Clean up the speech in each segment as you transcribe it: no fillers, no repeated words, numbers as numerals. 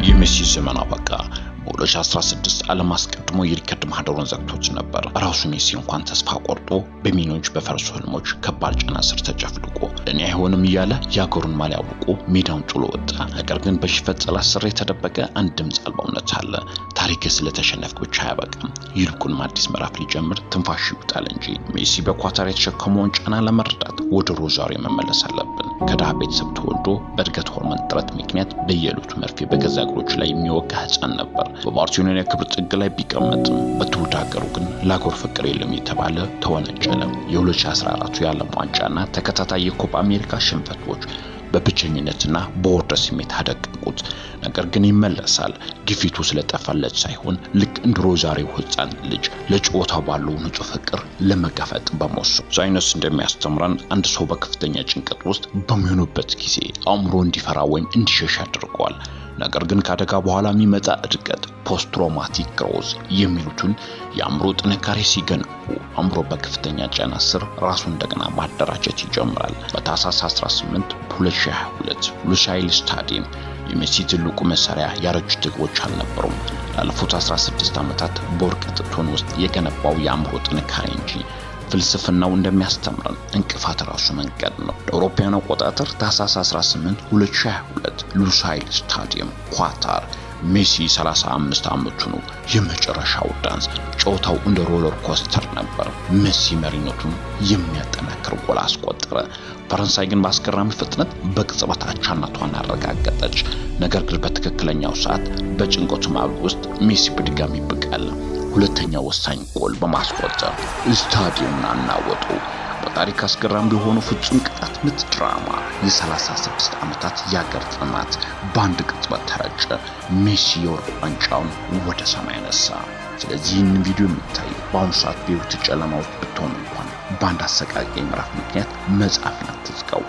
የሜሲ ዘመን አበቃ። በ2016 ዓለም አስቀድሞ የሪከርድ ማህደሩን ዘግቶት ነበር። ራሱ ሜሲ እንኳን ተስፋ ቆርጦ በሚሊዮኖች በፈረሱ ህልሞች ከባድ ጫና ስር ተጨፍልቆ ለኔ አይሆንም እያለ ያገሩን ማሊያ አውልቆ ሜዳውን ጥሎ ወጣ። ነገር ግን በሽፈት ጸላት ስር የተደበቀ አንድ ድምጽ አልባ እውነት አለ። ታሪክ ስለተሸነፍክ ብቻ አያበቃም፣ ይልቁንም አዲስ ምዕራፍ ሊጀምር ትንፋሽ ይውጣል እንጂ። ሜሲ በኳታር የተሸከመውን ጫና ለመረዳት ወደ ሮዛሪዮ መመለስ አለብን። ከድሃ ቤተሰብ ተወልዶ በእድገት ሆርሞን ጥረት ምክንያት በየዕለቱ መርፌ በገዛ እግሮቹ ላይ የሚወጋ ህፃን ነበር። በባርሴሎና የክብር ጥግ ላይ ቢቀመጥም በትውልድ ሀገሩ ግን ለአገሩ ፍቅር የለም የተባለ ተወነጀለ። የ2014 የዓለም ዋንጫና ተከታታይ የኮፓ አሜሪካ ሽንፈቶች በብቸኝነትና በውርደት ስሜት አደቀቁት። ነገር ግን ይመለሳል። ግፊቱ ስለጠፋለት ሳይሆን ልክ እንደ ሮዛሪዮ ህፃን ልጅ ለጨዋታው ባለው ንጹህ ፍቅር ለመጋፈጥ በመወሰኑ። ሳይንስ እንደሚያስተምረን አንድ ሰው በከፍተኛ ጭንቀት ውስጥ በሚሆንበት ጊዜ አእምሮ እንዲፈራ ወይም እንዲሸሽ ያደርገዋል። ነገር ግን ከአደጋ በኋላ የሚመጣ እድገት ፖስት ትራውማቲክ ግሮዝ የሚሉትን የአእምሮ ጥንካሬ ሲገነቡ አእምሮ በከፍተኛ ጫና ስር ራሱን እንደገና ማደራጀት ይጀምራል። በታህሳስ 18 2022 ሉሳይል ስታዲየም የሜሲ ትልቁ መሳሪያ ያረጁ እግሮች አልነበሩም። ላለፉት 16 ዓመታት በወርቀት እቶን ውስጥ የገነባው የአእምሮ ጥንካሬ እንጂ። ፍልስፍናው እንደሚያስተምረን እንቅፋት ራሱ መንገድ ነው። አውሮፓውያን አቆጣጠር ታህሳስ 18 2022 ሉሳይል ስታዲየም ኳታር። ሜሲ 35 ዓመቱ ነው። የመጨረሻው ዳንስ። ጨዋታው እንደ ሮለር ኮስተር ነበር። ሜሲ መሪነቱን የሚያጠናክር ጎል አስቆጠረ። ፈረንሳይ ግን በአስገራሚ ፍጥነት በቅጽበት አቻነቷን አረጋገጠች። ነገር ግን በትክክለኛው ሰዓት በጭንቀቱ ማዕበል ውስጥ ሜሲ በድጋሚ ብቃል። ሁለተኛው ወሳኝ ጎል በማስቆጠር ስታዲየሙን አናወጡ። በታሪክ አስገራሚ የሆኑ ፍጹም ቅጣት ምት ድራማ። የ36 ዓመታት የአገር ጥማት በአንድ ቅጽበት ተረጨ። ሜሲ የወርቅ ዋንጫውን ወደ ሰማይ አነሳ። ስለዚህ ይህንን ቪዲዮ የምታዩ በአሁኑ ሰዓት በሕይወት ጨለማ ውስጥ ብትሆኑ እንኳን በአንድ አሰቃቂ ምዕራፍ ምክንያት መጽሐፍን አትዝጋው።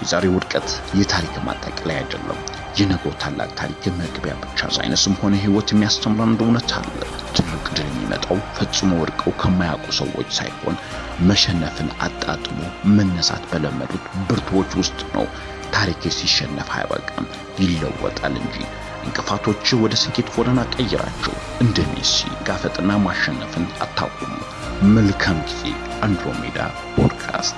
የዛሬው ውድቀት የታሪክ ማጠቃለያ አይደለም፣ የነገው ታላቅ ታሪክ መግቢያ ብቻ። ሳይንስም ሆነ ህይወት የሚያስተምረን እውነት አለ። ትልቅ ድል የሚመጣው ፈጽሞ ወድቀው ከማያውቁ ሰዎች ሳይሆን መሸነፍን አጣጥሞ መነሳት በለመዱት ብርቱዎች ውስጥ ነው። ታሪክ ሲሸነፍ አይበቃም፣ ይለወጣል እንጂ። እንቅፋቶች ወደ ስኬት ጎዳና ቀይራቸው። እንደ ሜሲ ጋፈጥና ማሸነፍን አታቁሙ። መልካም ጊዜ። አንድሮሜዳ ፖድካስት